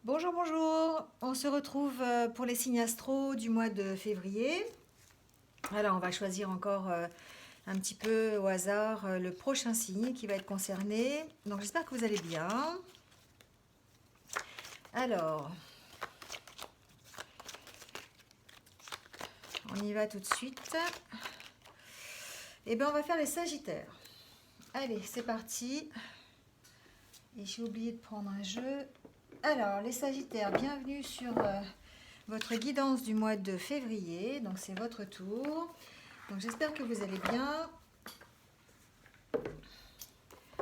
Bonjour, bonjour. On se retrouve pour les signes astro du mois de février. Alors, on va choisir encore un petit peu au hasard le prochain signe qui va être concerné. Donc, j'espère que vous allez bien. Alors, on y va tout de suite. Eh bien, on va faire les Sagittaires. Allez, c'est parti. Et j'ai oublié de prendre un jeu. Alors, les Sagittaires, bienvenue sur votre guidance du mois de février. Donc, c'est votre tour. Donc, j'espère que vous allez bien,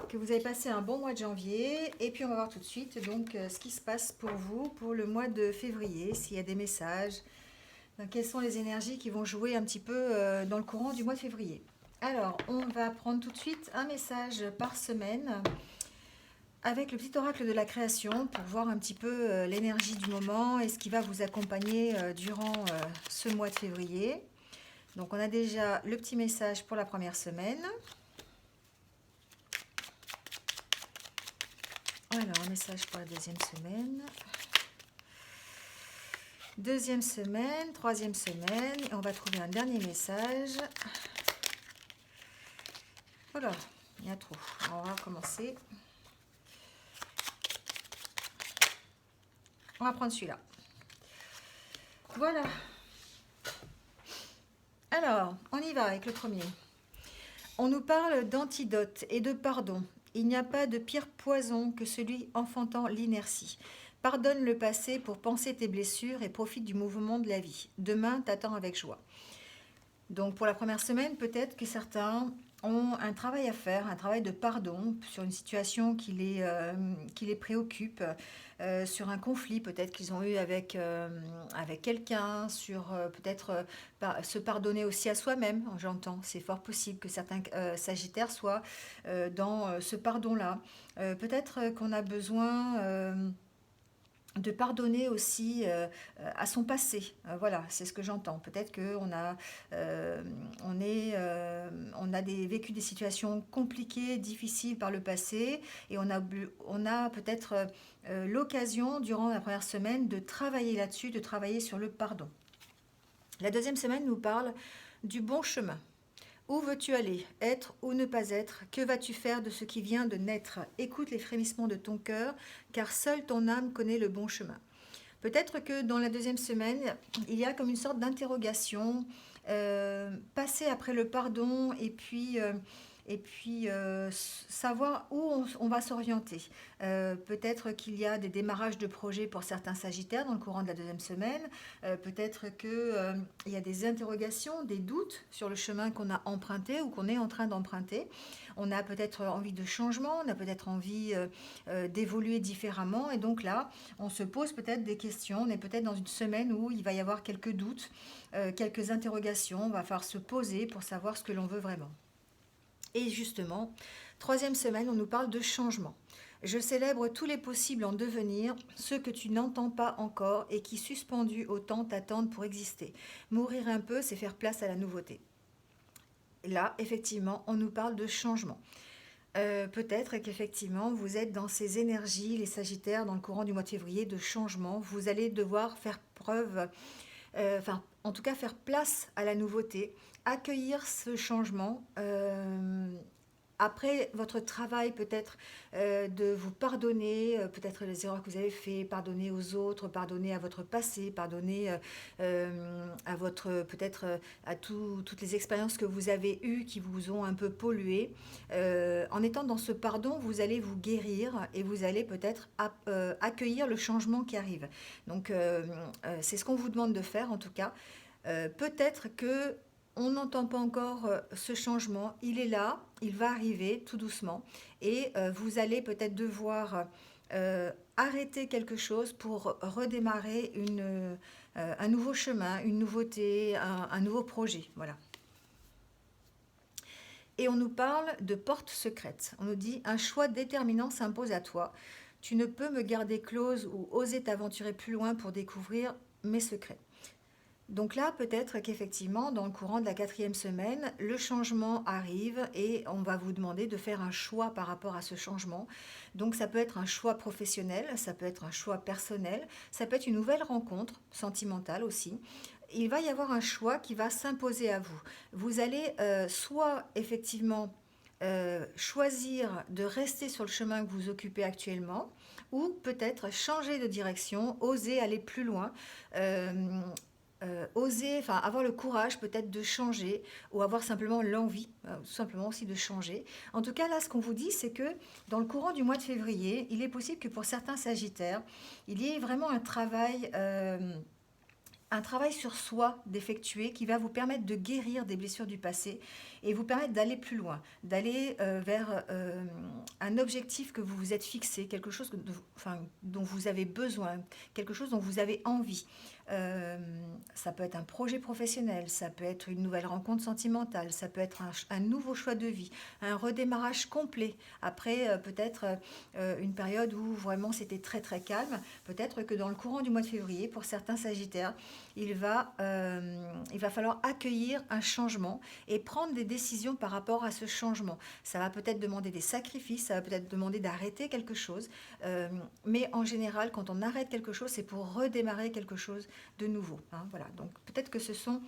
que vous avez passé un bon mois de janvier. Et puis, on va voir tout de suite donc ce qui se passe pour vous pour le mois de février, s'il y a des messages. Donc, quelles sont les énergies qui vont jouer un petit peu dans le courant du mois de février. Alors, on va prendre tout de suite un message par semaine avec le petit oracle de la création pour voir un petit peu l'énergie du moment et ce qui va vous accompagner durant ce mois de février. Donc on a déjà le petit message pour la première semaine. Alors un message pour la deuxième semaine. Deuxième semaine, troisième semaine, et on va trouver un dernier message. Voilà, il y a trop. On va recommencer. On va prendre celui-là. Voilà. Alors, on y va avec le premier. On nous parle d'antidote et de pardon. Il n'y a pas de pire poison que celui enfantant l'inertie. Pardonne le passé pour penser tes blessures et profite du mouvement de la vie. Demain t'attend avec joie. Donc pour la première semaine, peut-être que certains ont un travail à faire, un travail de pardon sur une situation qui les préoccupe, sur un conflit peut-être qu'ils ont eu avec quelqu'un, sur peut-être se pardonner aussi à soi-même, j'entends. C'est fort possible que certains Sagittaires soient dans ce pardon-là. Peut-être qu'on a besoin de pardonner aussi à son passé. Voilà, c'est ce que j'entends. Peut-être qu'on a, on a vécu des situations compliquées, difficiles par le passé, et on a peut-être l'occasion, durant la première semaine, de travailler là-dessus, de travailler sur le pardon. La deuxième semaine nous parle du bon chemin. Où veux-tu aller? Être ou ne pas être? Que vas-tu faire de ce qui vient de naître? Écoute les frémissements de ton cœur, car seule ton âme connaît le bon chemin. Peut-être que dans la deuxième semaine, il y a comme une sorte d'interrogation, passer après le pardon et puis savoir où on va s'orienter. Peut-être qu'il y a des démarrages de projets pour certains Sagittaires dans le courant de la deuxième semaine. Peut-être qu'il y a des interrogations, des doutes sur le chemin qu'on a emprunté ou qu'on est en train d'emprunter. On a peut-être envie de changement, on a peut-être envie d'évoluer différemment. Et donc là, on se pose peut-être des questions. On est peut-être dans une semaine où il va y avoir quelques doutes, quelques interrogations. On va falloir se poser pour savoir ce que l'on veut vraiment. Et justement, troisième semaine, on nous parle de changement. Je célèbre tous les possibles en devenir, ceux que tu n'entends pas encore et qui, suspendus au temps, t'attendent pour exister. Mourir un peu, c'est faire place à la nouveauté. Là, effectivement, on nous parle de changement. Peut-être qu'effectivement, vous êtes dans ces énergies, les Sagittaires, dans le courant du mois de février, de changement. Vous allez devoir faire preuve, enfin, en tout cas, faire place à la nouveauté, accueillir ce changement. Après votre travail, peut-être de vous pardonner, peut-être les erreurs que vous avez faites, pardonner aux autres, pardonner à votre passé, pardonner à votre, peut-être à toutes les expériences que vous avez eues qui vous ont un peu pollué. En étant dans ce pardon, vous allez vous guérir et vous allez peut-être accueillir le changement qui arrive. Donc, c'est ce qu'on vous demande de faire en tout cas. Peut-être que on n'entend pas encore ce changement, il est là, il va arriver tout doucement et vous allez peut-être devoir arrêter quelque chose pour redémarrer un nouveau chemin, une nouveauté, un nouveau projet. Voilà. Et on nous parle de porte secrète. On nous dit un choix déterminant s'impose à toi. Tu ne peux me garder close ou oser t'aventurer plus loin pour découvrir mes secrets. Donc là, peut-être qu'effectivement, dans le courant de la quatrième semaine, le changement arrive et on va vous demander de faire un choix par rapport à ce changement. Donc ça peut être un choix professionnel, ça peut être un choix personnel, ça peut être une nouvelle rencontre sentimentale aussi. Il va y avoir un choix qui va s'imposer à vous. Vous allez soit effectivement choisir de rester sur le chemin que vous occupez actuellement, ou peut-être changer de direction, oser aller plus loin, euh, oser, enfin avoir le courage peut-être de changer, ou avoir simplement l'envie, tout simplement aussi de changer. En tout cas, là, ce qu'on vous dit, c'est que dans le courant du mois de février, il est possible que pour certains Sagittaires, il y ait vraiment un travail sur soi d'effectuer qui va vous permettre de guérir des blessures du passé et vous permettre d'aller plus loin, d'aller vers un objectif que vous vous êtes fixé, quelque chose enfin, dont vous avez besoin, quelque chose dont vous avez envie. Euh, Ça peut être un projet professionnel, ça peut être une nouvelle rencontre sentimentale, ça peut être un nouveau choix de vie, un redémarrage complet après peut-être une période où vraiment c'était très très calme. Peut-être que dans le courant du mois de février, pour certains Sagittaires, il va falloir accueillir un changement et prendre des décisions par rapport à ce changement. Ça va peut-être demander des sacrifices, ça va peut-être demander d'arrêter quelque chose, mais en général, quand on arrête quelque chose, c'est pour redémarrer quelque chose de nouveau, hein, voilà. Donc peut-être que ce sont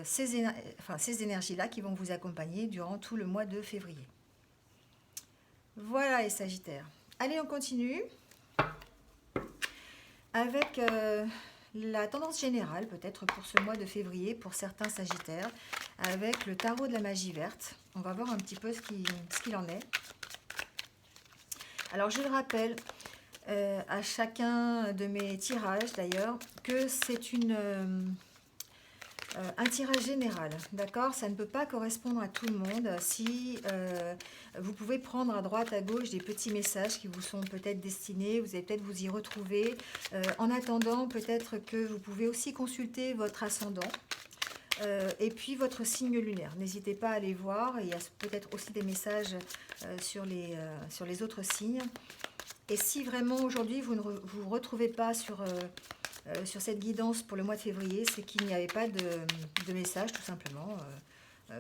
ces énergies-là qui vont vous accompagner durant tout le mois de février. Voilà les Sagittaires. Allez, on continue avec la tendance générale, peut-être pour ce mois de février, pour certains Sagittaires, avec le tarot de la magie verte. On va voir un petit peu ce qu'il en est. Alors, je le rappelle à chacun de mes tirages, d'ailleurs, que c'est un tirage général, d'accord? Ça ne peut pas correspondre à tout le monde. Si vous pouvez prendre à droite, à gauche des petits messages qui vous sont peut-être destinés, vous allez peut-être vous y retrouver. En attendant, peut-être que vous pouvez aussi consulter votre ascendant et puis votre signe lunaire. N'hésitez pas à aller voir. Il y a peut-être aussi des messages sur les autres signes. Et si vraiment aujourd'hui vous ne vous retrouvez pas sur cette guidance pour le mois de février, c'est qu'il n'y avait pas de message tout simplement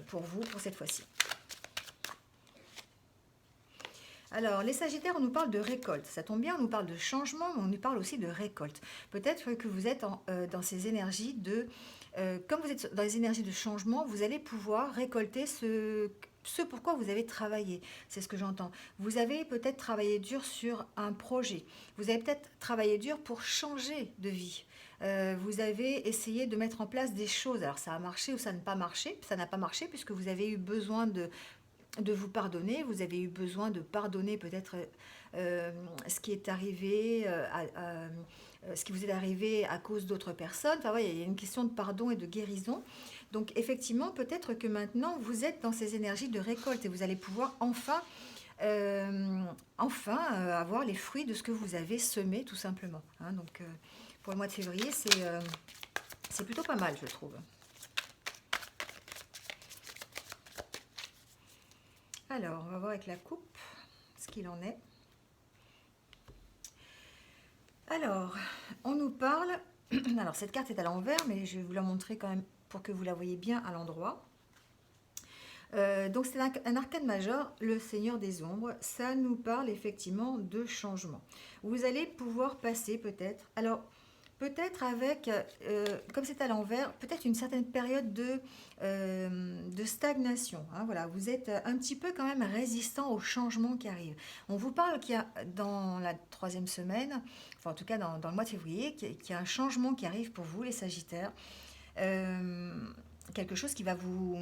pour vous pour cette fois-ci. Alors, les Sagittaires, on nous parle de récolte. Ça tombe bien, on nous parle de changement, mais on nous parle aussi de récolte. Peut-être que vous êtes dans ces énergies comme vous êtes dans les énergies de changement, vous allez pouvoir récolter ce pourquoi vous avez travaillé. C'est ce que j'entends. Vous avez peut-être travaillé dur sur un projet. Vous avez peut-être travaillé dur pour changer de vie. Vous avez essayé de mettre en place des choses. Alors ça a marché ou ça n'a pas marché. Ça n'a pas marché puisque vous avez eu besoin de vous pardonner. Vous avez eu besoin de pardonner peut-être ce qui est arrivé ce qui vous est arrivé à cause d'autres personnes. Enfin, ouais, il y a une question de pardon et de guérison. Donc, effectivement, peut-être que maintenant, vous êtes dans ces énergies de récolte et vous allez pouvoir avoir les fruits de ce que vous avez semé, tout simplement. Hein, donc, pour le mois de février, c'est plutôt pas mal, je trouve. Alors, on va voir avec la coupe ce qu'il en est. Alors, on nous parle... Alors, cette carte est à l'envers, mais je vais vous la montrer quand même pour que vous la voyez bien à l'endroit. Donc, c'est un arcane majeur, le Seigneur des Ombres. Ça nous parle effectivement de changement. Vous allez pouvoir passer peut-être... Alors, peut-être avec, comme c'est à l'envers, peut-être une certaine période de stagnation. Hein, voilà, vous êtes un petit peu quand même résistant aux changements qui arrivent. On vous parle qu'il y a dans la troisième semaine, enfin en tout cas dans le mois de février, qu'il y a un changement qui arrive pour vous, les Sagittaires. Quelque chose qui va vous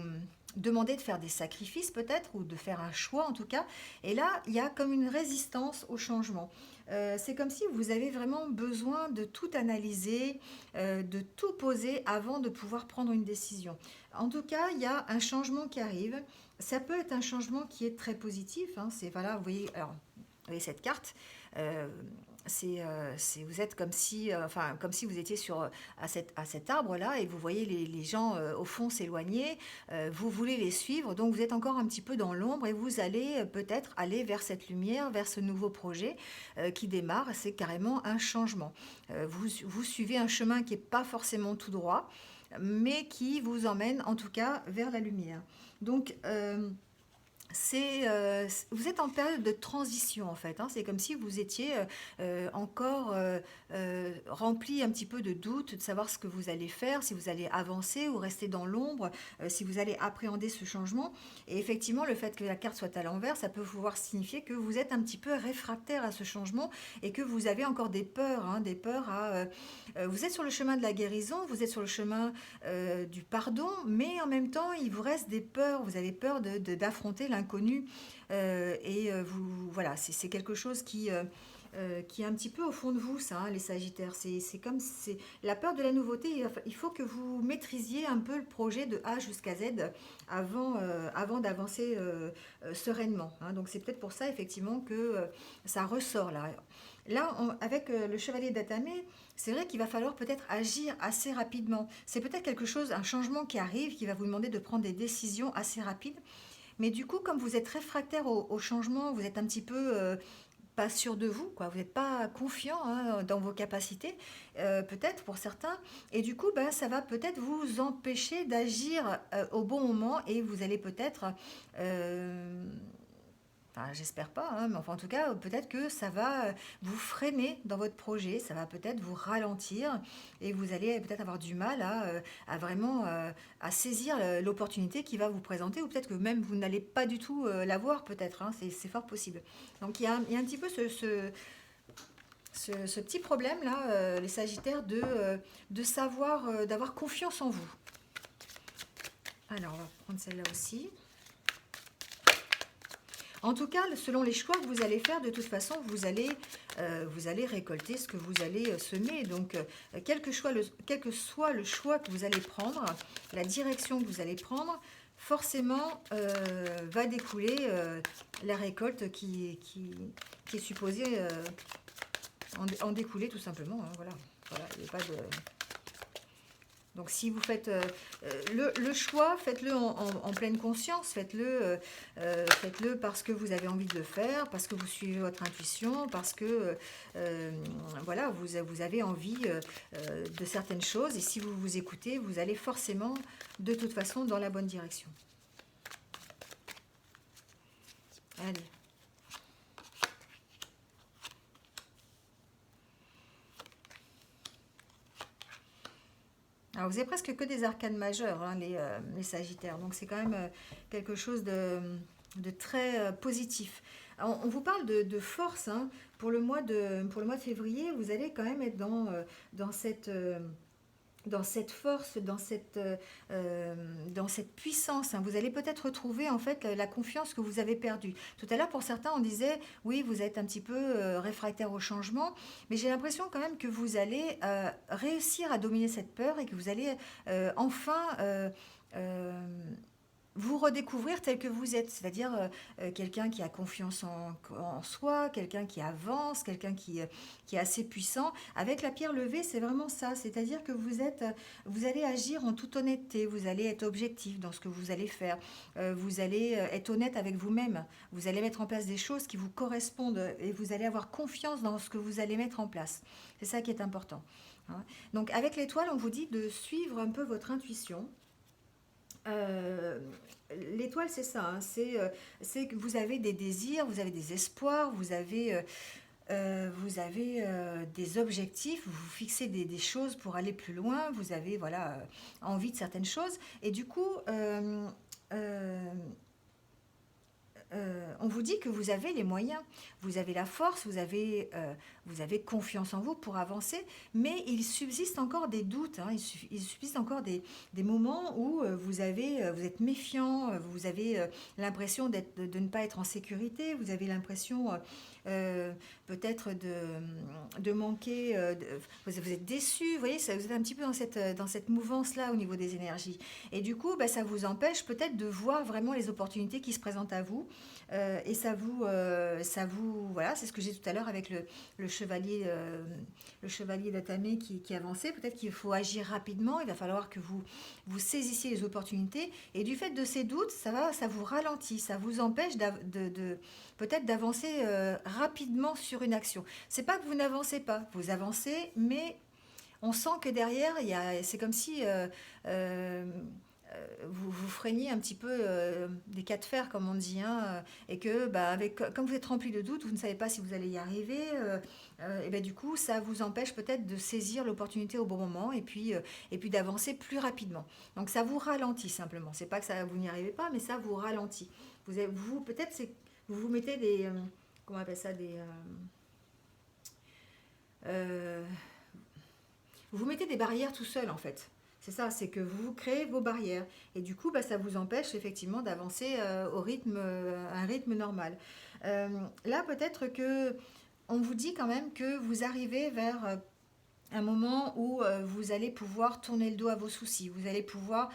demander de faire des sacrifices peut-être, ou de faire un choix en tout cas. Et là, il y a comme une résistance au changement. C'est comme si vous avez vraiment besoin de tout analyser, de tout poser avant de pouvoir prendre une décision. En tout cas, il y a un changement qui arrive. Ça peut être un changement qui est très positif. Hein. C'est voilà, vous voyez cette carte. vous êtes comme si, enfin, comme si vous étiez à cet arbre-là et vous voyez les gens au fond s'éloigner, vous voulez les suivre, donc vous êtes encore un petit peu dans l'ombre et vous allez peut-être aller vers cette lumière, vers ce nouveau projet qui démarre, c'est carrément un changement. Vous suivez un chemin qui n'est pas forcément tout droit, mais qui vous emmène en tout cas vers la lumière. Donc, vous êtes en période de transition en fait, hein. C'est comme si vous étiez encore rempli un petit peu de doutes, de savoir ce que vous allez faire, si vous allez avancer ou rester dans l'ombre, si vous allez appréhender ce changement. Et effectivement, le fait que la carte soit à l'envers, ça peut pouvoir signifier que vous êtes un petit peu réfractaire à ce changement et que vous avez encore des peurs, hein, des peurs vous êtes sur le chemin de la guérison, vous êtes sur le chemin du pardon, mais en même temps, il vous reste des peurs. Vous avez peur d'affronter l'inconnu. Voilà, c'est quelque chose qui est un petit peu au fond de vous, ça, hein, les Sagittaires. C'est comme c'est la peur de la nouveauté. Il faut que vous maîtrisiez un peu le projet de A jusqu'à Z avant d'avancer sereinement, hein. Donc c'est peut-être pour ça effectivement que ça ressort là. Là, avec le chevalier d'Atamé, c'est vrai qu'il va falloir peut-être agir assez rapidement. C'est peut-être quelque chose, un changement qui arrive, qui va vous demander de prendre des décisions assez rapides. Mais du coup, comme vous êtes réfractaire au changement, vous êtes un petit peu pas sûr de vous, quoi. Vous n'êtes pas confiant, hein, dans vos capacités, peut-être pour certains. Et du coup, ben, ça va peut-être vous empêcher d'agir au bon moment et vous allez peut-être euh, enfin, j'espère pas, hein, mais enfin, en tout cas, peut-être que ça va vous freiner dans votre projet, ça va peut-être vous ralentir et vous allez peut-être avoir du mal à vraiment à saisir l'opportunité qui va vous présenter ou peut-être que même vous n'allez pas du tout la voir, peut-être, hein, c'est fort possible. Donc il y a un petit peu ce petit problème-là, les Sagittaires, de savoir, d'avoir confiance en vous. Alors, on va prendre celle-là aussi. En tout cas, selon les choix que vous allez faire, de toute façon, vous allez récolter ce que vous allez semer. Donc, quel que soit le choix que vous allez prendre, la direction que vous allez prendre, forcément, va découler la récolte qui est supposée en découler tout simplement, hein, voilà. Voilà, il n'y a pas de... Donc si vous faites le choix, faites-le en pleine conscience, faites-le parce que vous avez envie de le faire, parce que vous suivez votre intuition, parce que voilà, vous avez envie de certaines choses et si vous vous écoutez, vous allez forcément de toute façon dans la bonne direction. Allez. Alors, vous avez presque que des arcanes majeures, hein, les Sagittaires. Donc, c'est quand même quelque chose de très positif. Alors, on vous parle de force, hein. Pour le mois de février, vous allez quand même être dans cette force, dans cette puissance, hein. Vous allez peut-être retrouver en fait la confiance que vous avez perdue. Tout à l'heure, pour certains, on disait, oui, vous êtes un petit peu réfractaire au changement, mais j'ai l'impression quand même que vous allez réussir à dominer cette peur et que vous allez enfin euh, vous redécouvrir tel que vous êtes, c'est-à-dire quelqu'un qui a confiance en soi, quelqu'un qui avance, quelqu'un qui est assez puissant. Avec la pierre levée, c'est vraiment ça, c'est-à-dire que vous allez agir en toute honnêteté, vous allez être objectif dans ce que vous allez faire, vous allez être honnête avec vous-même, vous allez mettre en place des choses qui vous correspondent et vous allez avoir confiance dans ce que vous allez mettre en place. C'est ça qui est important, hein. Donc avec l'étoile, on vous dit de suivre un peu votre intuition. Euh, L'étoile, c'est ça, hein, c'est que vous avez des désirs, vous avez des espoirs, vous avez des objectifs, vous vous fixez des choses pour aller plus loin, vous avez voilà, envie de certaines choses. Et du coup, euh, on vous dit que vous avez les moyens, vous avez la force, vous avez confiance en vous pour avancer, mais il subsiste encore des doutes, hein, il subsiste encore des moments où vous êtes méfiant, vous avez l'impression de ne pas être en sécurité, vous avez l'impression peut-être de manquer, vous êtes déçu, vous voyez, vous êtes un petit peu dans cette mouvance-là au niveau des énergies. Et du coup, bah, ça vous empêche peut-être de voir vraiment les opportunités qui se présentent à vous et voilà, c'est ce que j'ai tout à l'heure avec le chevalier d'Atamé qui avançait. Peut-être qu'il faut agir rapidement, il va falloir que vous saisissiez les opportunités. Et du fait de ces doutes, ça vous ralentit, ça vous empêche peut-être d'avancer rapidement sur une action. C'est pas que vous n'avancez pas, vous avancez, mais on sent que derrière, c'est comme si vous freiniez un petit peu des cas de fer, comme on dit, hein, et que comme vous êtes rempli de doutes, vous ne savez pas si vous allez y arriver, et ben, du coup, ça vous empêche peut-être de saisir l'opportunité au bon moment et puis d'avancer plus rapidement. Donc ça vous ralentit simplement. C'est pas que vous n'y arrivez pas, mais ça vous ralentit. Peut-être vous vous mettez comment on appelle ça, euh, vous vous mettez des barrières tout seul en fait. C'est ça, c'est que vous créez vos barrières. Et du coup, ça vous empêche effectivement d'avancer un rythme normal. Là, peut-être que on vous dit quand même que vous arrivez vers un moment où vous allez pouvoir tourner le dos à vos soucis, vous allez pouvoir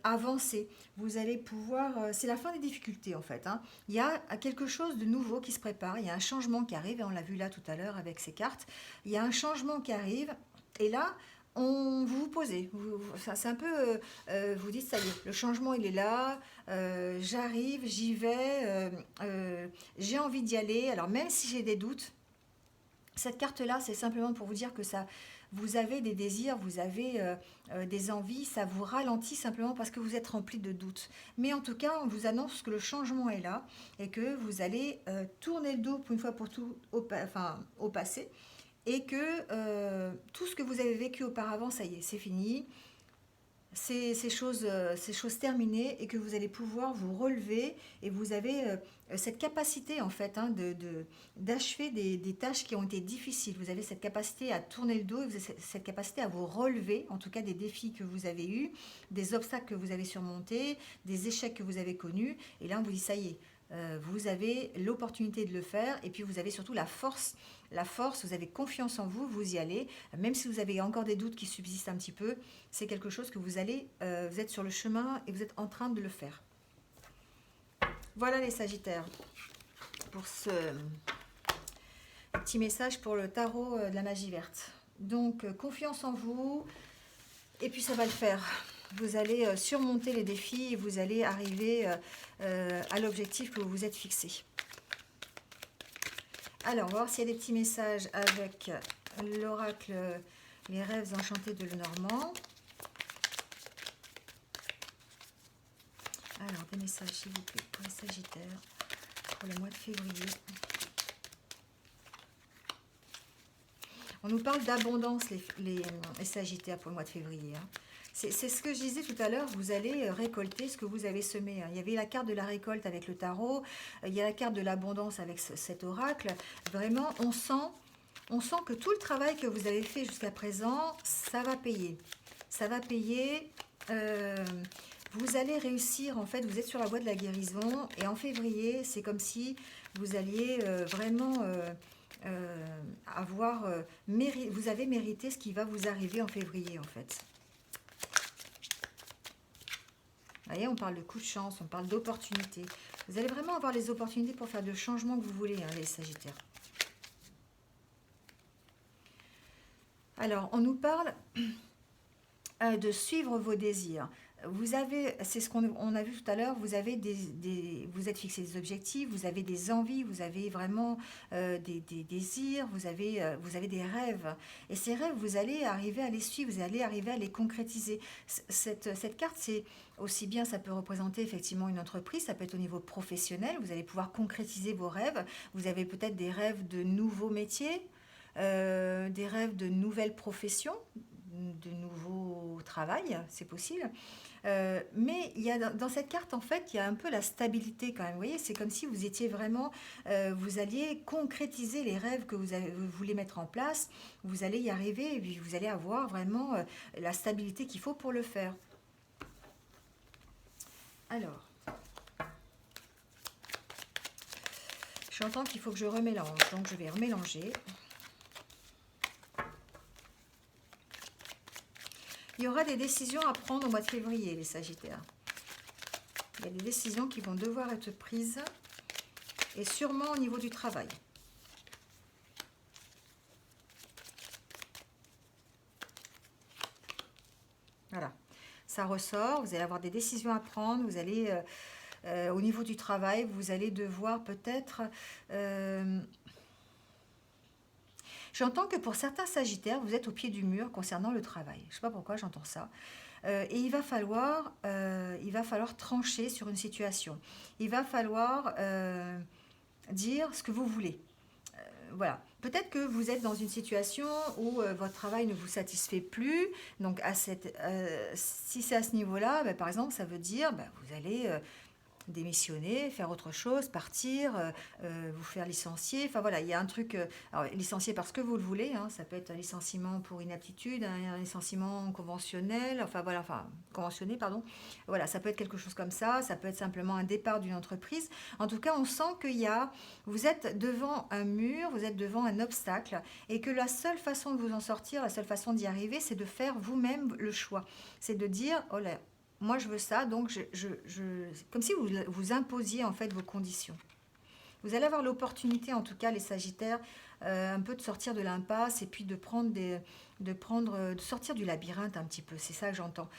avancer, vous allez pouvoir... c'est la fin des difficultés en fait, hein. Il y a quelque chose de nouveau qui se prépare, il y a un changement qui arrive, et on l'a vu là tout à l'heure avec ces cartes, il y a un changement qui arrive, et là, vous vous posez, c'est un peu, vous dites, ça y est, le changement il est là, j'arrive, j'y vais, j'ai envie d'y aller, alors même si j'ai des doutes, cette carte-là, c'est simplement pour vous dire que vous avez des désirs, vous avez des envies, ça vous ralentit simplement parce que vous êtes rempli de doutes. Mais en tout cas, on vous annonce que le changement est là et que vous allez tourner le dos pour une fois pour tout au passé et que tout ce que vous avez vécu auparavant, ça y est, c'est fini. Ces choses terminées et que vous allez pouvoir vous relever et vous avez cette capacité en fait, hein, d'achever des tâches qui ont été difficiles. Vous avez cette capacité à tourner le dos, et vous avez cette capacité à vous relever, en tout cas des défis que vous avez eus, des obstacles que vous avez surmontés, des échecs que vous avez connus. Et là on vous dit ça y est, vous avez l'opportunité de le faire et puis vous avez surtout la force, vous avez confiance en vous, vous y allez, même si vous avez encore des doutes qui subsistent un petit peu, c'est quelque chose que vous êtes sur le chemin et vous êtes en train de le faire. Voilà les Sagittaires, pour ce petit message pour le tarot de la magie verte. Donc, confiance en vous, et puis ça va le faire. Vous allez surmonter les défis et vous allez arriver à l'objectif que vous vous êtes fixé. Alors, on va voir s'il y a des petits messages avec l'oracle Les rêves enchantés de Lenormand. Alors, des messages, s'il vous plaît, pour les Sagittaires, pour le mois de février. On nous parle d'abondance, les Sagittaires, pour le mois de février. Hein. C'est ce que je disais tout à l'heure, vous allez récolter ce que vous avez semé. Hein. Il y avait la carte de la récolte avec le tarot, il y a la carte de l'abondance avec cet oracle. Vraiment, on sent que tout le travail que vous avez fait jusqu'à présent, ça va payer. Ça va payer. Vous allez réussir, en fait, vous êtes sur la voie de la guérison. Et en février, c'est comme si vous alliez vraiment... vous avez mérité ce qui va vous arriver en février en fait. Vous voyez, on parle de coup de chance, on parle d'opportunités. Vous allez vraiment avoir les opportunités pour faire le changement que vous voulez, hein, les Sagittaires. Alors, on nous parle de suivre vos désirs. Vous avez, c'est ce qu'on a vu tout à l'heure, vous avez vous êtes fixé des objectifs, vous avez des envies, vous avez vraiment des désirs, vous avez des rêves. Et ces rêves, vous allez arriver à les suivre, vous allez arriver à les concrétiser. Cette carte, c'est aussi bien, ça peut représenter effectivement une entreprise, ça peut être au niveau professionnel, vous allez pouvoir concrétiser vos rêves. Vous avez peut-être des rêves de nouveaux métiers, des rêves de nouvelles professions, de nouveaux travail, c'est possible. Mais il y a dans cette carte, en fait, il y a un peu la stabilité quand même. Vous voyez, c'est comme si vous étiez vraiment, vous alliez concrétiser les rêves que vous voulez mettre en place. Vous allez y arriver et puis vous allez avoir vraiment la stabilité qu'il faut pour le faire. Alors, j'entends qu'il faut que je remélange, donc je vais remélanger. Il y aura des décisions à prendre au mois de février, les Sagittaires. Il y a des décisions qui vont devoir être prises et sûrement au niveau du travail. Voilà, ça ressort, vous allez avoir des décisions à prendre, vous allez, au niveau du travail, vous allez devoir peut-être... j'entends que pour certains sagittaires, vous êtes au pied du mur concernant le travail. Je ne sais pas pourquoi j'entends ça. Et il va falloir trancher sur une situation. Il va falloir dire ce que vous voulez. Voilà. Peut-être que vous êtes dans une situation où votre travail ne vous satisfait plus. Donc, si c'est à ce niveau-là, bah, par exemple, ça veut dire bah, vous allez démissionner, faire autre chose, partir, vous faire licencier. Enfin voilà, il y a un truc, alors, licencier parce que vous le voulez, hein, ça peut être un licenciement pour inaptitude, un licenciement conventionnel, enfin voilà, enfin conventionné, pardon. Voilà, ça peut être quelque chose comme ça peut être simplement un départ d'une entreprise. En tout cas, on sent vous êtes devant un mur, vous êtes devant un obstacle et que la seule façon de vous en sortir, la seule façon d'y arriver, c'est de faire vous-même le choix. C'est de dire, oh là, moi je veux ça, donc comme si vous imposiez en fait vos conditions. Vous allez avoir l'opportunité, en tout cas les Sagittaires, un peu de sortir de l'impasse et puis de sortir du labyrinthe un petit peu. C'est ça que j'entends.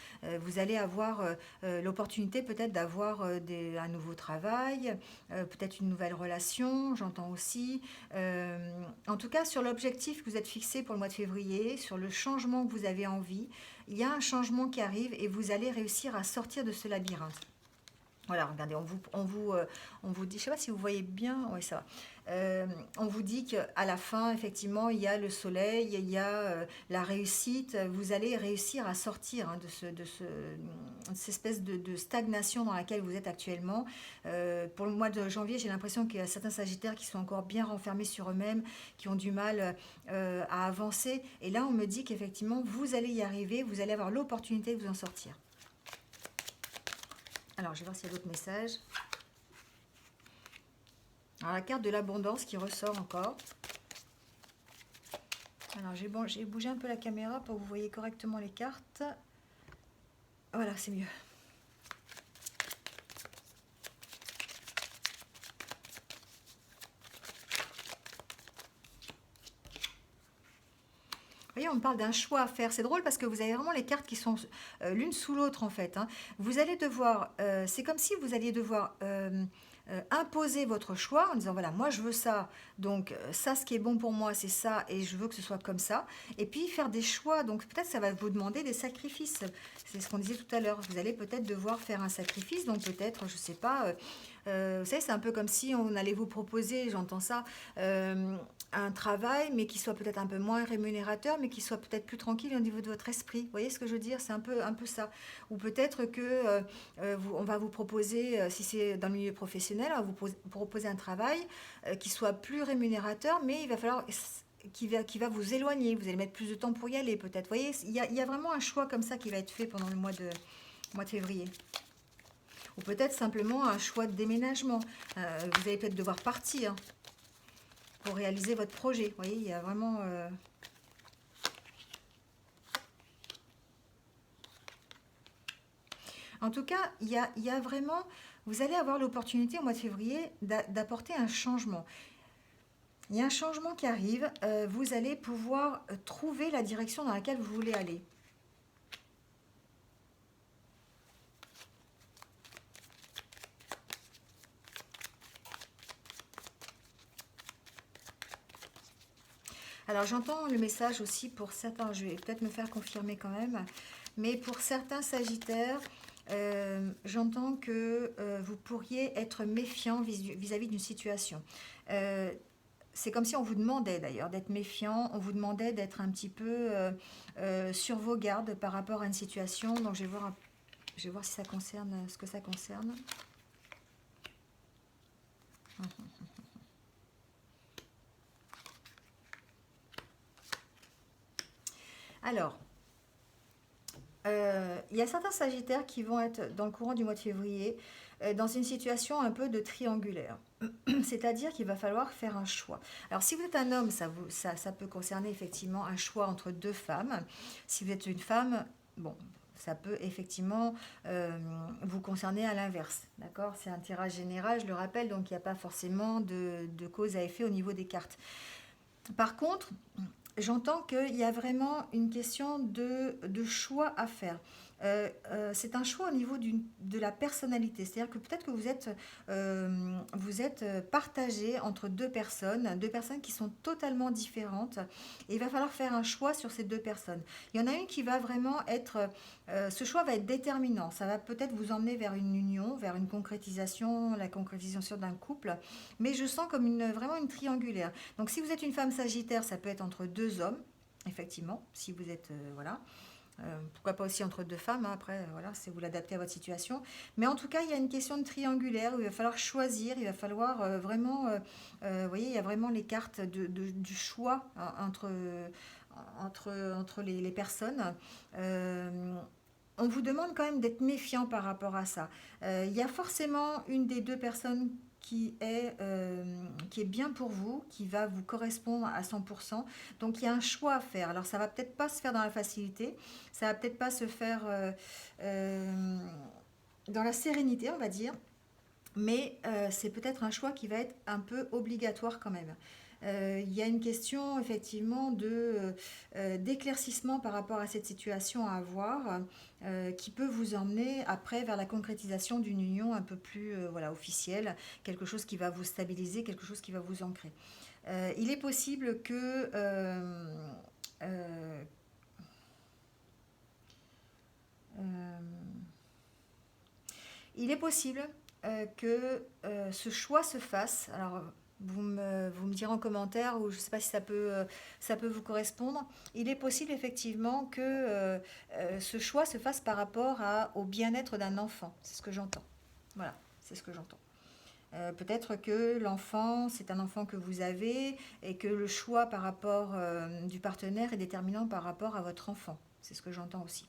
Vous allez avoir l'opportunité peut-être d'avoir un nouveau travail, peut-être une nouvelle relation, j'entends aussi. En tout cas, sur l'objectif que vous êtes fixé pour le mois de février, sur le changement que vous avez envie, il y a un changement qui arrive et vous allez réussir à sortir de ce labyrinthe. Voilà, regardez, on vous dit, je ne sais pas si vous voyez bien, oui ça va. On vous dit qu'à la fin, effectivement, il y a le soleil, il y a la réussite. Vous allez réussir à sortir hein, de cette espèce de stagnation dans laquelle vous êtes actuellement. Pour le mois de janvier, j'ai l'impression qu'il y a certains Sagittaires qui sont encore bien renfermés sur eux-mêmes, qui ont du mal à avancer. Et là, on me dit qu'effectivement, vous allez y arriver, vous allez avoir l'opportunité de vous en sortir. Alors, je vais voir s'il y a d'autres messages. Alors, la carte de l'abondance qui ressort encore. Alors, j'ai bougé un peu la caméra pour que vous voyez correctement les cartes. Voilà, c'est mieux. Vous voyez, on parle d'un choix à faire. C'est drôle parce que vous avez vraiment les cartes qui sont l'une sous l'autre en fait. Hein. Vous allez devoir, c'est comme si vous alliez devoir imposer votre choix en disant voilà, moi je veux ça, donc ça ce qui est bon pour moi c'est ça et je veux que ce soit comme ça. Et puis faire des choix, donc peut-être ça va vous demander des sacrifices. C'est ce qu'on disait tout à l'heure. Vous allez peut-être devoir faire un sacrifice, donc peut-être, je sais pas. Vous savez, c'est un peu comme si on allait vous proposer, j'entends ça, un travail, mais qui soit peut-être un peu moins rémunérateur, mais qui soit peut-être plus tranquille au niveau de votre esprit. Vous voyez ce que je veux dire? C'est un peu ça. Ou peut-être que on va vous proposer, si c'est dans le milieu professionnel, on va vous proposer un travail qui soit plus rémunérateur, mais il va falloir qui va vous éloigner. Vous allez mettre plus de temps pour y aller, peut-être. Vous voyez, il y a vraiment un choix comme ça qui va être fait pendant le mois de février. Ou peut-être simplement un choix de déménagement. Vous allez peut-être devoir partir pour réaliser votre projet. Vous voyez, il y a vraiment... En tout cas, il y a vraiment... Vous allez avoir l'opportunité au mois de février d'apporter un changement. Il y a un changement qui arrive. Vous allez pouvoir trouver la direction dans laquelle vous voulez aller. Alors j'entends le message aussi pour certains, je vais peut-être me faire confirmer quand même, mais pour certains Sagittaires, j'entends que vous pourriez être méfiant vis-à-vis d'une situation. C'est comme si on vous demandait d'ailleurs d'être méfiant, on vous demandait d'être un petit peu sur vos gardes par rapport à une situation. Donc je vais voir si ça concerne ce que ça concerne. Alors, il y a certains Sagittaires qui vont être dans le courant du mois de février dans une situation un peu de triangulaire. C'est-à-dire qu'il va falloir faire un choix. Alors si vous êtes un homme, ça peut concerner effectivement un choix entre deux femmes. Si vous êtes une femme, bon, Ça peut effectivement vous concerner à l'inverse. D'accord? C'est un tirage général, je le rappelle, donc il n'y a pas forcément de cause à effet au niveau des cartes. Par contre, j'entends qu'il y a vraiment une question de choix à faire. C'est un choix au niveau de la personnalité. C'est-à-dire que peut-être que vous êtes partagé entre deux personnes qui sont totalement différentes. Et il va falloir faire un choix sur ces deux personnes. Il y en a une qui va vraiment être... ce choix va être déterminant. Ça va peut-être vous emmener vers une union, vers une concrétisation, la concrétisation d'un couple. Mais je sens comme vraiment une triangulaire. Donc si vous êtes une femme sagittaire, ça peut être entre deux hommes, effectivement, si vous êtes, voilà. Pourquoi pas aussi entre deux femmes, hein, après, voilà, c'est vous l'adaptez à votre situation. Mais en tout cas, il y a une question de triangulaire où il va falloir choisir, il va falloir vraiment, vous voyez, il y a vraiment les cartes du choix hein, entre les personnes. On vous demande quand même d'être méfiant par rapport à ça. Il y a forcément une des deux personnes qui est bien pour vous, qui va vous correspondre à 100%. Donc il y a un choix à faire. Alors ça va peut-être pas se faire dans la facilité, ça va peut-être pas se faire dans la sérénité, on va dire, mais c'est peut-être un choix qui va être un peu obligatoire quand même. Il y a une question effectivement d'éclaircissement par rapport à cette situation à avoir qui peut vous emmener après vers la concrétisation d'une union un peu plus voilà, officielle, quelque chose qui va vous stabiliser, quelque chose qui va vous ancrer. Il est possible que euh, euh, il est possible que ce choix se fasse. Alors, vous me direz en commentaire, ou je ne sais pas si ça peut vous correspondre. Il est possible effectivement que ce choix se fasse par rapport au bien-être d'un enfant. C'est ce que j'entends. Voilà, c'est ce que j'entends. Peut-être que l'enfant, c'est un enfant que vous avez et que le choix par rapport du partenaire est déterminant par rapport à votre enfant. C'est ce que j'entends aussi.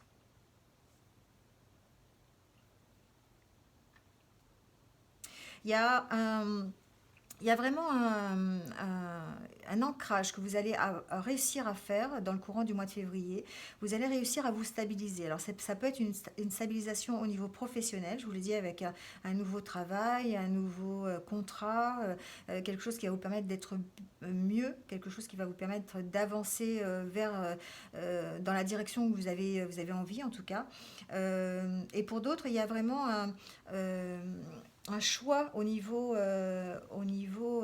Il y a un, il y a vraiment un ancrage que vous allez à réussir à faire dans le courant du mois de février. Vous allez réussir à vous stabiliser. Alors ça peut être une stabilisation au niveau professionnel, je vous l'ai dit, avec un nouveau travail, un nouveau contrat, quelque chose qui va vous permettre d'être mieux, quelque chose qui va vous permettre d'avancer dans la direction que vous avez envie en tout cas. Et pour d'autres, il y a vraiment un choix au niveau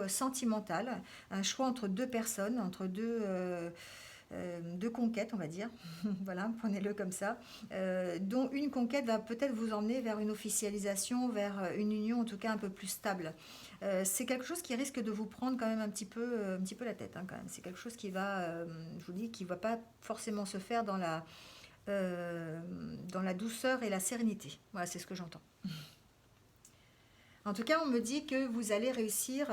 sentimental, un choix entre deux personnes, entre deux conquêtes, on va dire. Voilà, prenez-le comme ça. Dont une conquête va peut-être vous emmener vers une officialisation, vers une union en tout cas un peu plus stable. C'est quelque chose qui risque de vous prendre quand même un petit peu la tête, hein, quand même. C'est quelque chose qui va, je vous dis, qui ne va pas forcément se faire dans la douceur et la sérénité. Voilà, c'est ce que j'entends. En tout cas, on me dit que vous allez réussir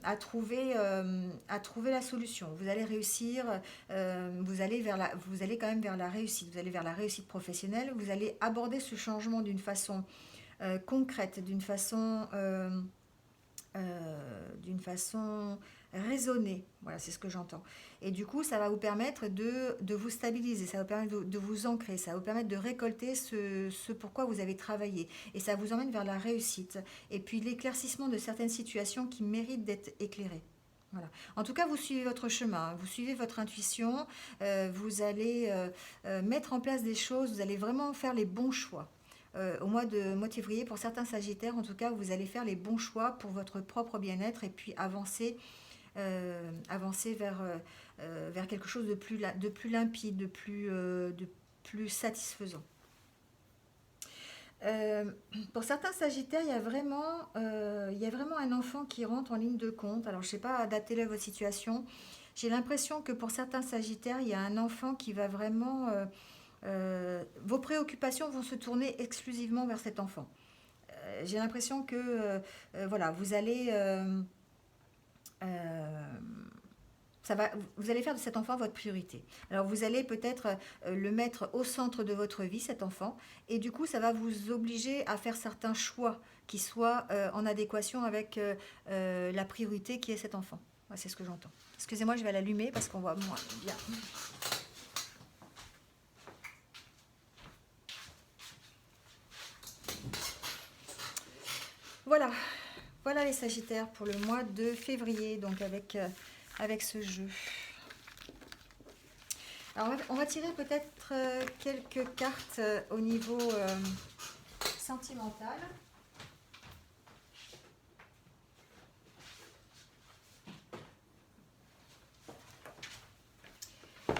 à trouver la solution. Vous allez réussir, vous allez quand même vers la réussite. Vous allez vers la réussite professionnelle. Vous allez aborder ce changement d'une façon concrète, d'une façon raisonnée. Voilà, c'est ce que j'entends. Et du coup, ça va vous permettre de vous stabiliser, ça va vous permettre de vous ancrer, ça va vous permettre de récolter ce pourquoi vous avez travaillé. Et ça vous emmène vers la réussite. Et puis l'éclaircissement de certaines situations qui méritent d'être éclairées. Voilà. En tout cas, vous suivez votre chemin, vous suivez votre intuition, vous allez mettre en place des choses, vous allez vraiment faire les bons choix. Mois de février, pour certains sagittaires, en tout cas, vous allez faire les bons choix pour votre propre bien-être et puis avancer vers quelque chose de plus limpide, de plus satisfaisant. Euh, pour certains sagittaires, il y a vraiment un enfant qui rentre en ligne de compte. Alors, je ne sais pas, adaptez-le à votre situation. J'ai l'impression que pour certains sagittaires, il y a un enfant qui va vraiment... vos préoccupations vont se tourner exclusivement vers cet enfant. J'ai l'impression que voilà, euh, vous allez faire de cet enfant votre priorité. Alors vous allez peut-être le mettre au centre de votre vie, cet enfant, et du coup ça va vous obliger à faire certains choix qui soient en adéquation avec la priorité qui est cet enfant. Ouais, c'est ce que j'entends. Excusez-moi, je vais l'allumer parce qu'on voit moins bien. Voilà, voilà les Sagittaires pour le mois de février, donc avec ce jeu. Alors, on va tirer peut-être quelques cartes au niveau sentimental.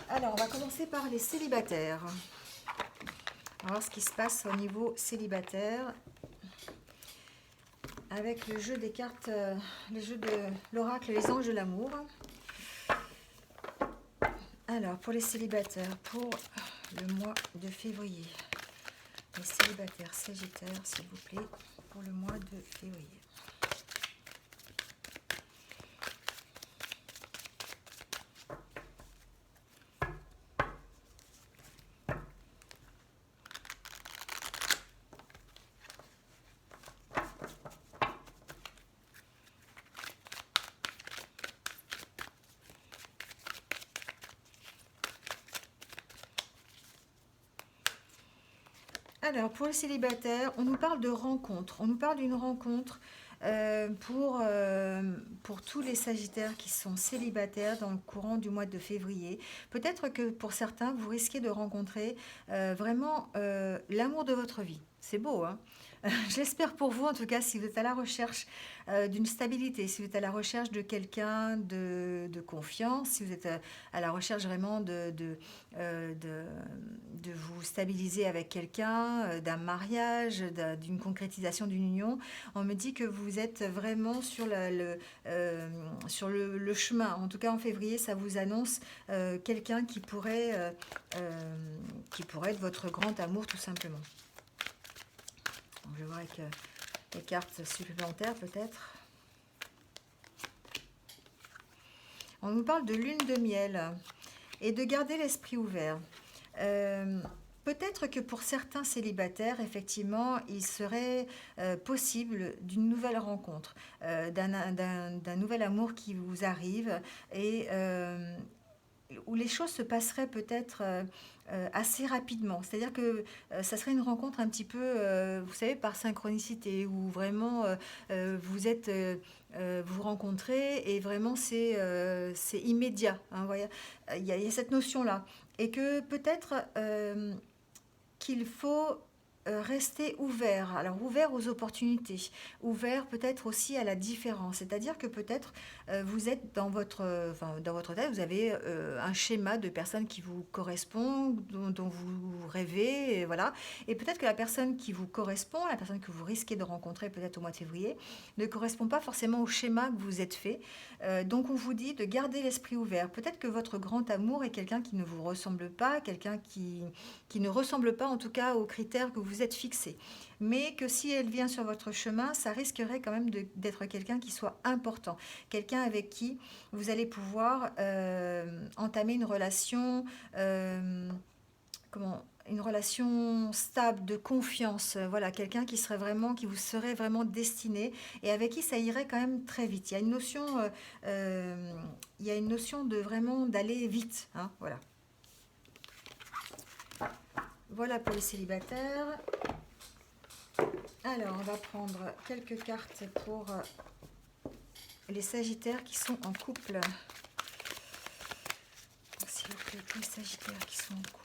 Alors, on va commencer par les célibataires. On va voir ce qui se passe au niveau célibataire avec le jeu des cartes, le jeu de l'oracle, les anges de l'amour. Alors, pour les célibataires, pour le mois de février, les célibataires Sagittaires, s'il vous plaît, pour le mois de février. Alors, pour les célibataires, on nous parle de rencontre. On nous parle d'une rencontre pour tous les Sagittaires qui sont célibataires dans le courant du mois de février. Peut-être que pour certains, vous risquez de rencontrer vraiment l'amour de votre vie. C'est beau, hein? Je l'espère pour vous, en tout cas, si vous êtes à la recherche d'une stabilité, si vous êtes à la recherche de quelqu'un de confiance, si vous êtes à la recherche vraiment de vous stabiliser avec quelqu'un, d'un mariage, d'une concrétisation d'une union, on me dit que vous êtes vraiment sur le chemin. En tout cas, en février, ça vous annonce quelqu'un qui pourrait être votre grand amour, tout simplement. Donc, je vais voir avec les cartes supplémentaires, peut-être. On nous parle de lune de miel et de garder l'esprit ouvert. Peut-être que pour certains célibataires, effectivement, il serait possible d'une nouvelle rencontre, d'un nouvel amour qui vous arrive et où les choses se passeraient peut-être assez rapidement. C'est-à-dire que ça serait une rencontre un petit peu, vous savez, par synchronicité, où vraiment vous rencontrez et vraiment c'est immédiat. Hein, voyez. Il y a cette notion-là. Et que peut-être qu'il faut rester ouvert, alors ouvert aux opportunités, ouvert peut-être aussi à la différence, c'est-à-dire que peut-être vous êtes dans votre tête, vous avez un schéma de personnes qui vous correspond, dont vous rêvez, et voilà, et peut-être que la personne qui vous correspond, la personne que vous risquez de rencontrer peut-être au mois de février, ne correspond pas forcément au schéma que vous êtes fait, donc on vous dit de garder l'esprit ouvert, peut-être que votre grand amour est quelqu'un qui ne vous ressemble pas, quelqu'un qui ne ressemble pas en tout cas aux critères que vous êtes fixés. Mais que si elle vient sur votre chemin, ça risquerait quand même d'être quelqu'un qui soit important. Quelqu'un avec qui vous allez pouvoir entamer une relation, une relation stable, de confiance. Voilà, quelqu'un qui vous serait vraiment destiné et avec qui ça irait quand même très vite. Il y a une notion de vraiment d'aller vite. Hein, voilà. Voilà pour les célibataires. Alors, on va prendre quelques cartes pour les Sagittaires qui sont en couple. S'il vous plaît, les Sagittaires qui sont en couple.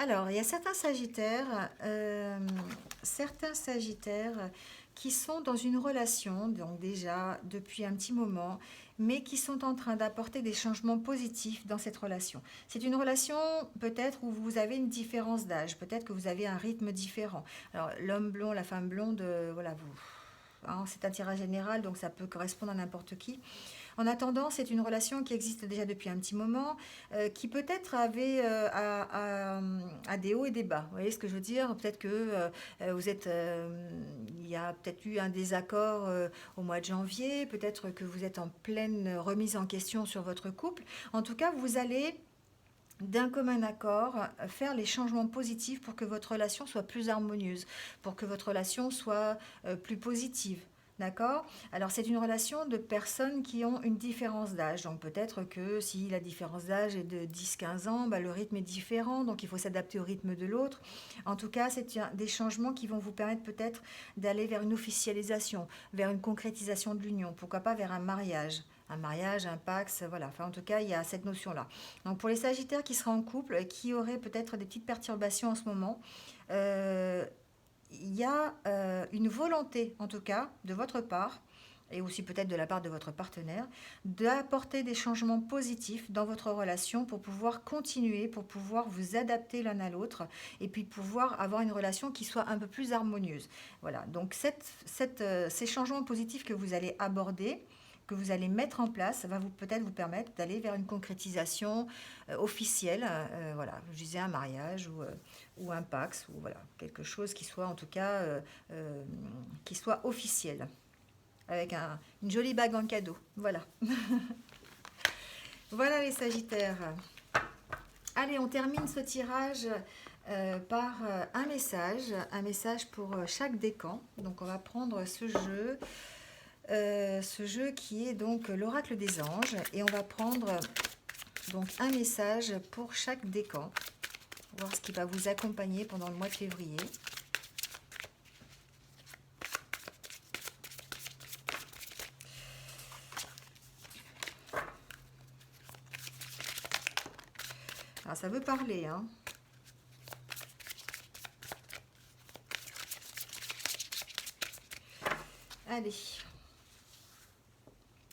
Alors, il y a certains Sagittaires qui sont dans une relation, donc déjà depuis un petit moment, mais qui sont en train d'apporter des changements positifs dans cette relation. C'est une relation peut-être où vous avez une différence d'âge, peut-être que vous avez un rythme différent. Alors, l'homme blond, la femme blonde, voilà, c'est un tirage général, donc ça peut correspondre à n'importe qui. En attendant, c'est une relation qui existe déjà depuis un petit moment, qui peut-être avait à des hauts et des bas. Vous voyez ce que je veux dire? Peut-être que vous êtes, il y a peut-être eu un désaccord au mois de janvier, peut-être que vous êtes en pleine remise en question sur votre couple. En tout cas, vous allez d'un commun accord, faire les changements positifs pour que votre relation soit plus harmonieuse, pour que votre relation soit plus positive. D'accord? Alors, c'est une relation de personnes qui ont une différence d'âge. Donc, peut-être que si la différence d'âge est de 10-15 ans, bah, le rythme est différent. Donc, il faut s'adapter au rythme de l'autre. En tout cas, c'est des changements qui vont vous permettre peut-être d'aller vers une officialisation, vers une concrétisation de l'union. Pourquoi pas vers un mariage? Un mariage, un pax, voilà. Enfin, en tout cas, il y a cette notion-là. Donc pour les Sagittaires qui seraient en couple, qui auraient peut-être des petites perturbations en ce moment, euh, il y a une volonté, en tout cas, de votre part, et aussi peut-être de la part de votre partenaire, d'apporter des changements positifs dans votre relation pour pouvoir continuer, pour pouvoir vous adapter l'un à l'autre, et puis pouvoir avoir une relation qui soit un peu plus harmonieuse. Voilà, donc ces changements positifs que vous allez aborder, que vous allez mettre en place, ça va peut-être vous permettre d'aller vers une concrétisation officielle, voilà, je disais un mariage ou un pax, ou voilà, quelque chose qui soit en tout cas qui soit officiel, avec une jolie bague en cadeau. Voilà. Voilà les Sagittaires. Allez, on termine ce tirage par un message pour chaque décan. Donc on va prendre ce jeu qui est donc l'oracle des anges, et on va prendre donc un message pour chaque décan, voir ce qui va vous accompagner pendant le mois de février. Alors ça veut parler, hein. Allez,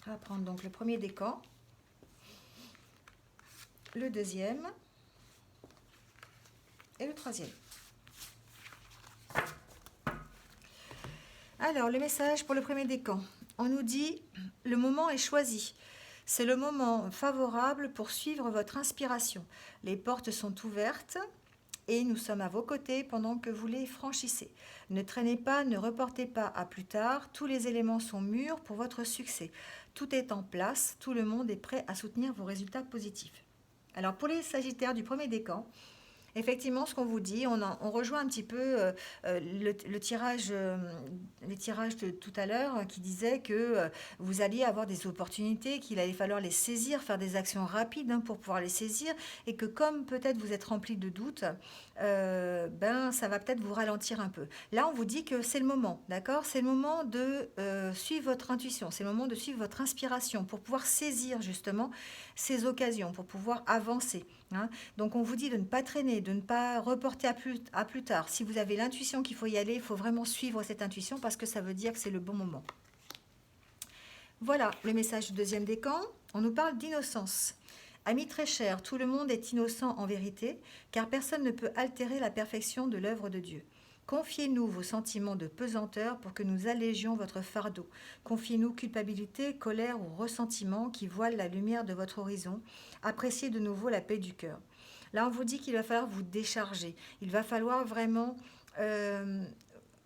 on va prendre donc le premier décan, le deuxième et le troisième. Alors, le message pour le premier décan. On nous dit, le moment est choisi. C'est le moment favorable pour suivre votre inspiration. Les portes sont ouvertes et nous sommes à vos côtés pendant que vous les franchissez. Ne traînez pas, ne reportez pas à plus tard. Tous les éléments sont mûrs pour votre succès. Tout est en place, tout le monde est prêt à soutenir vos résultats positifs. Alors, pour les Sagittaires du premier décan, effectivement, ce qu'on vous dit, on rejoint un petit peu le tirage, les tirages de tout à l'heure qui disait que vous alliez avoir des opportunités, qu'il allait falloir les saisir, faire des actions rapides pour pouvoir les saisir, et que comme peut-être vous êtes rempli de doutes, ben ça va peut-être vous ralentir un peu. Là, on vous dit que c'est le moment, d'accord? C'est le moment de suivre votre intuition, c'est le moment de suivre votre inspiration pour pouvoir saisir justement ces occasions, pour pouvoir avancer. Hein. Donc on vous dit de ne pas traîner, de ne pas reporter à plus tard. Si vous avez l'intuition qu'il faut y aller, il faut vraiment suivre cette intuition parce que ça veut dire que c'est le bon moment. Voilà le message du deuxième décan. On nous parle d'innocence. Amis très chers, tout le monde est innocent en vérité, car personne ne peut altérer la perfection de l'œuvre de Dieu. Confiez-nous vos sentiments de pesanteur pour que nous allégions votre fardeau. Confiez-nous culpabilité, colère ou ressentiment qui voilent la lumière de votre horizon. Appréciez de nouveau la paix du cœur. Là, on vous dit qu'il va falloir vous décharger. Il va falloir vraiment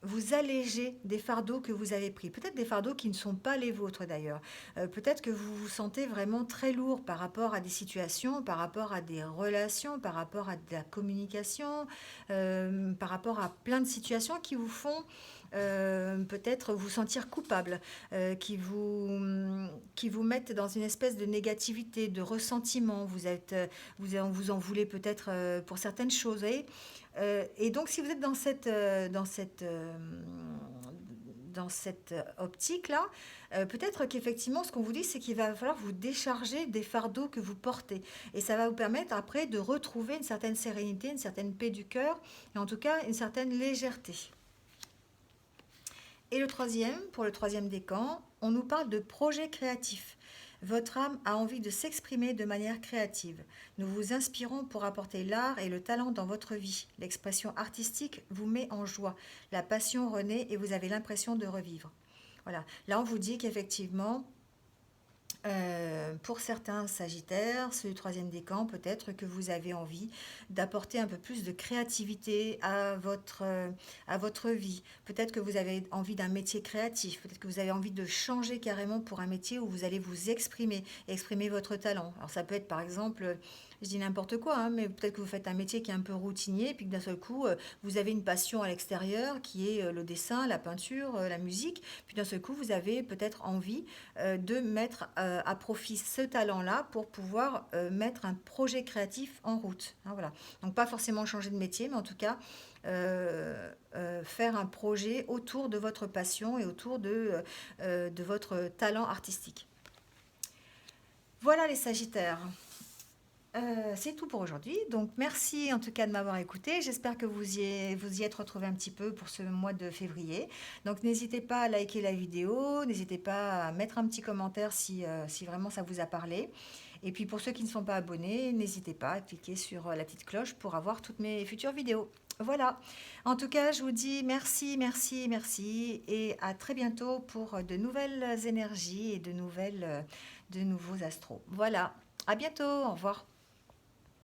vous alléger des fardeaux que vous avez pris. Peut-être des fardeaux qui ne sont pas les vôtres d'ailleurs. Peut-être que vous vous sentez vraiment très lourd par rapport à des situations, par rapport à des relations, par rapport à de la communication, par rapport à plein de situations qui vous font peut-être vous sentir coupable, qui vous mettent dans une espèce de négativité, de ressentiment. Vous en voulez peut-être pour certaines choses. Et donc, si vous êtes dans cette optique-là, peut-être qu'effectivement, ce qu'on vous dit, c'est qu'il va falloir vous décharger des fardeaux que vous portez. Et ça va vous permettre après de retrouver une certaine sérénité, une certaine paix du cœur, et en tout cas une certaine légèreté. Et le troisième, pour le troisième décan, on nous parle de projet créatif. Votre âme a envie de s'exprimer de manière créative. Nous vous inspirons pour apporter l'art et le talent dans votre vie. L'expression artistique vous met en joie. La passion renaît et vous avez l'impression de revivre. Voilà. Là, on vous dit qu'effectivement, Pour certains Sagittaires, ce troisième décan, peut-être que vous avez envie d'apporter un peu plus de créativité à votre vie. Peut-être que vous avez envie d'un métier créatif. Peut-être que vous avez envie de changer carrément pour un métier où vous allez vous exprimer, exprimer votre talent. Alors ça peut être par exemple, je dis n'importe quoi, hein, mais peut-être que vous faites un métier qui est un peu routinier, puis que d'un seul coup, vous avez une passion à l'extérieur qui est le dessin, la peinture, la musique. Puis d'un seul coup, vous avez peut-être envie de mettre à profit ce talent-là pour pouvoir mettre un projet créatif en route. Hein, voilà. Donc pas forcément changer de métier, mais en tout cas faire un projet autour de votre passion et autour de votre talent artistique. Voilà les Sagittaires. C'est tout pour aujourd'hui. Donc, merci en tout cas de m'avoir écouté. J'espère que vous y êtes retrouvés un petit peu pour ce mois de février. Donc, n'hésitez pas à liker la vidéo. N'hésitez pas à mettre un petit commentaire si vraiment ça vous a parlé. Et puis, pour ceux qui ne sont pas abonnés, n'hésitez pas à cliquer sur la petite cloche pour avoir toutes mes futures vidéos. Voilà. En tout cas, je vous dis merci, merci, merci. Et à très bientôt pour de nouvelles énergies et de nouveaux astros. Voilà. À bientôt. Au revoir.